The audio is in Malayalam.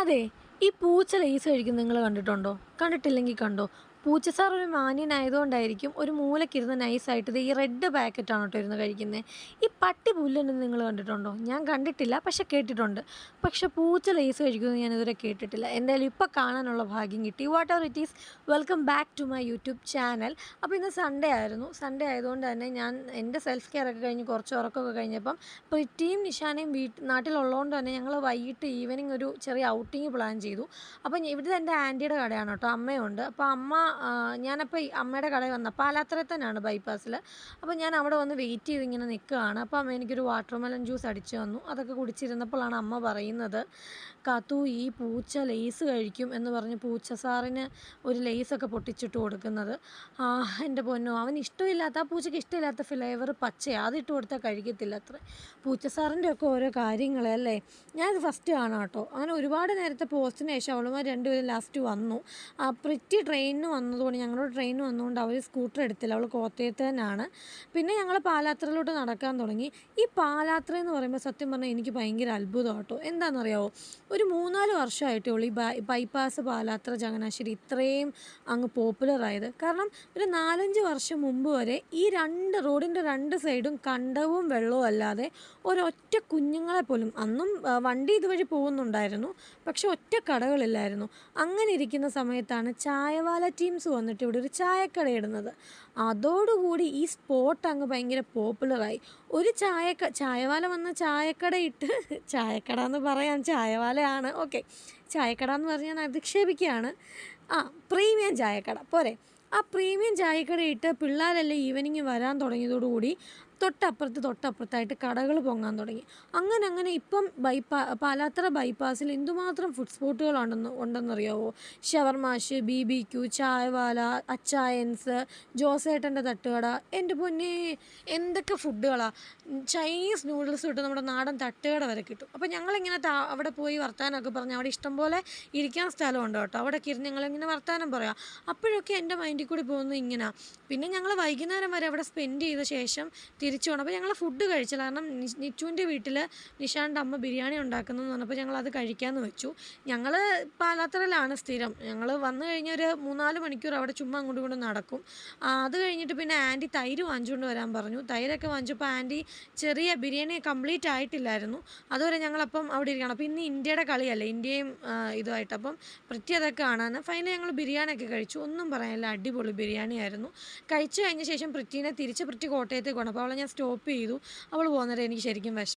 അതെ. ഈ പൂച്ച ലെയ്സ് കഴിക്കുന്നത് നിങ്ങൾ കണ്ടിട്ടുണ്ടോ? കണ്ടിട്ടില്ലെങ്കിൽ കണ്ടോ. പൂച്ച സാർ ഒരു മാന്യനായതുകൊണ്ടായിരിക്കും ഒരു മൂലയ്ക്കിരുന്ന് നൈസായിട്ട് ദേ ഈ റെഡ് പാക്കറ്റാണ് കേട്ടോ ഇരുന്ന് കഴിക്കുന്നത്. ഈ പട്ടി പുല്ലുന്നത് നിങ്ങൾ കണ്ടിട്ടുണ്ടോ? ഞാൻ കണ്ടിട്ടില്ല. പക്ഷെ കേട്ടിട്ടുണ്ട്. പക്ഷെ പൂച്ച ലെയ്സ് കഴിക്കുന്നത് ഞാനിതുവരെ കേട്ടിട്ടില്ല. എന്തായാലും ഇപ്പം കാണാനുള്ള ഭാഗ്യം കിട്ടി. Whatever it is, welcome back to my YouTube channel. അപ്പോൾ ഇന്ന് സൺഡേ ആയിരുന്നു. സൺഡേ ആയതുകൊണ്ട് തന്നെ ഞാൻ എൻ്റെ സെൽഫ് കെയർ ഒക്കെ കഴിഞ്ഞ് കുറച്ച് ഉറക്കമൊക്കെ കഴിഞ്ഞപ്പം പ്രിറ്റിയും നിഷാനയും നാട്ടിലുള്ളതുകൊണ്ട് തന്നെ ഞങ്ങൾ വൈകിട്ട് ഈവനിങ് ഒരു ചെറിയ ഔട്ടിങ് പ്ലാൻ ചെയ്തു. അപ്പം ഇവിടെ എൻ്റെ ആൻറ്റിയുടെ കടയാണ് കേട്ടോ. അമ്മയുണ്ട്. അപ്പോൾ ഞാനപ്പോൾ ഈ അമ്മയുടെ കടയിൽ വന്ന പാലാത്തറയിൽ തന്നെയാണ് ബൈപ്പാസിൽ. അപ്പോൾ ഞാൻ അവിടെ വന്ന് വെയിറ്റ് ചെയ്ത് ഇങ്ങനെ നിൽക്കുകയാണ്. അപ്പോൾ അമ്മ എനിക്കൊരു വാട്ടർമെലൺ ജ്യൂസ് അടിച്ചു തന്നു. അതൊക്കെ കുടിച്ചിരുന്നപ്പോഴാണ് അമ്മ പറയുന്നത്, കാത്തു ഈ പൂച്ച ലെയ്സ് കഴിക്കും എന്ന് പറഞ്ഞ് പൂച്ച സാറിന് ഒരു ലെയ്സൊക്കെ പൊട്ടിച്ചിട്ട് കൊടുക്കുന്നത്. എൻ്റെ പൊന്നോ, അവന് ഇഷ്ടമില്ലാത്ത, ആ പൂച്ചയ്ക്ക് ഇഷ്ടമില്ലാത്ത ഫ്ലേവർ പച്ചയാണ്, അതിട്ട് കൊടുത്താൽ കഴിക്കത്തില്ല അത്ര. പൂച്ച സാറിൻ്റെ ഒക്കെ ഓരോ കാര്യങ്ങളല്ലേ. ഞാനിത് ഫസ്റ്റ് കാണാം കേട്ടോ. അങ്ങനെ ഒരുപാട് നേരത്തെ പോസ്റ്റിന് ശേഷം അവളുമാർ രണ്ടുപേരും ലാസ്റ്റ് വന്നു. പ്രിറ്റി ട്രെയിനിന് വന്നതുകൊണ്ട്, ഞങ്ങളുടെ ട്രെയിൻ വന്നതുകൊണ്ട് അവർ സ്കൂട്ടർ എടുത്തില്ല, അവൾ കോട്ടയത്ത് തന്നെയാണ്. പിന്നെ ഞങ്ങൾ പാലാത്രയിലോട്ട് നടക്കാൻ തുടങ്ങി. ഈ പാലാത്ര എന്ന് പറയുമ്പോൾ സത്യം പറഞ്ഞാൽ എനിക്ക് ഭയങ്കര അത്ഭുതം കേട്ടോ. എന്താണെന്നറിയാമോ, ഒരു 3-4 വർഷമായിട്ടേ ഉള്ളൂ ഈ ബൈപ്പാസ് പാലാത്ര ചങ്ങനാശ്ശേരി ഇത്രയും അങ്ങ് പോപ്പുലറായത്. കാരണം ഒരു 4-5 വർഷം മുമ്പ് വരെ ഈ റോഡിൻ്റെ രണ്ട് സൈഡും കണ്ടവും വെള്ളവും അല്ലാതെ ഒരൊറ്റ കുഞ്ഞുങ്ങളെ പോലും, അന്നും വണ്ടി ഇതുവഴി പോകുന്നുണ്ടായിരുന്നു, പക്ഷെ ഒറ്റ കടകളില്ലായിരുന്നു. അങ്ങനെ ഇരിക്കുന്ന സമയത്താണ് ചായവാല ടീംസ് വന്നിട്ട് ഇവിടെ ഒരു ചായക്കട ഇടുന്നത്. അതോടുകൂടി ഈ സ്പോട്ട് അങ്ങ് ഭയങ്കര പോപ്പുലറായി. ഒരു ചായവാല വന്ന ചായക്കട ഇട്ട് ചായക്കട എന്ന് പറയാം, ചായവാലയാണ്, ഓക്കെ, ചായക്കട എന്ന് പറഞ്ഞാൽ അധിക്ഷേപിക്കുകയാണ്. പ്രീമിയം ചായക്കട പോരെ. ആ പ്രീമിയം ചായക്കടയിട്ട് പിള്ളേരെല്ലാം ഈവനിങ് വരാൻ തുടങ്ങിയതോടുകൂടി തൊട്ടപ്പുറത്തായിട്ട് കടകൾ പൊങ്ങാൻ തുടങ്ങി. അങ്ങനെ ഇപ്പം പാലാത്തറ ബൈപ്പാസിൽ എന്തുമാത്രം ഫുഡ് സ്പോട്ടുകളുണ്ടെന്നറിയാവോ. ഷവർമാഷ്, BBQ, ചായവാല, അച്ചായൻസ്, ജോസേട്ടൻ്റെ തട്ടുകട. എൻ്റെ പൊന്നേ, എന്തൊക്കെ ഫുഡുകളാണ്. ചൈനീസ് നൂഡിൽസ് കിട്ടും, നമ്മുടെ നാടൻ തട്ടുകട വരെ കിട്ടും. അപ്പോൾ ഞങ്ങളിങ്ങനെ അവിടെ പോയി വർത്താനമൊക്കെ പറഞ്ഞ്, അവിടെ ഇഷ്ടംപോലെ ഇരിക്കാൻ സ്ഥലമുണ്ട് കേട്ടോ. അവിടെയൊക്കെ ഇരുന്ന് ഞങ്ങളിങ്ങനെ വർത്താനം പറയാം. അപ്പോഴൊക്കെ എൻ്റെ മൈൻഡിൽ കൂടി പോകുന്നത് ഇങ്ങനെ. പിന്നെ ഞങ്ങൾ വൈകുന്നേരം വരെ അവിടെ സ്പെൻഡ് ചെയ്ത ശേഷം തിരിച്ചു പോകണം. അപ്പോൾ ഞങ്ങൾ ഫുഡ് കഴിച്ചില്ല. കാരണം നിച്ചുവിൻ്റെ വീട്ടിൽ നിഷാൻ്റെ അമ്മ ബിരിയാണി ഉണ്ടാക്കുന്നതെന്ന് പറഞ്ഞപ്പോൾ ഞങ്ങൾ അത് കഴിക്കാമെന്ന് വെച്ചു. ഞങ്ങൾ പാലാത്തറയിലാണ് സ്ഥിരം. ഞങ്ങൾ വന്നു കഴിഞ്ഞാൽ ഒരു 3-4 മണിക്കൂർ അവിടെ ചുമ്മാ അങ്ങോട്ടും ഇങ്ങോട്ടും നടക്കും. അത് കഴിഞ്ഞിട്ട് പിന്നെ ആൻറ്റി തൈര് വാങ്ങിച്ചുകൊണ്ട് വരാൻ പറഞ്ഞു. തൈരൊക്കെ വാങ്ങിച്ചപ്പോൾ ആൻറ്റി ചെറിയ ബിരിയാണി കംപ്ലീറ്റ് ആയിട്ടില്ലായിരുന്നു, അതുവരെ ഞങ്ങളപ്പം അവിടെ ഇരിക്കണം. അപ്പോൾ ഇന്ന് ഇന്ത്യയുടെ കളിയല്ലേ, ഇന്ത്യയും ഇതുമായിട്ട്. അപ്പം പ്രത്യേക അതൊക്കെ കാണാൻ ഫൈനലി ഞങ്ങൾ ബിരിയാണിയൊക്കെ കഴിച്ചു. ഒന്നും പറയാനില്ല, അടിപൊളി ബിരിയാണി ആയിരുന്നു. കഴിച്ചു കഴിഞ്ഞ ശേഷം പ്രിറ്റി കോട്ടയത്തേക്ക് പോകണം. അപ്പോൾ അവളെ ഞാൻ സ്റ്റോപ്പ് ചെയ്തു. അവൾ പോകുന്നവരെ എനിക്ക് ശരിക്കും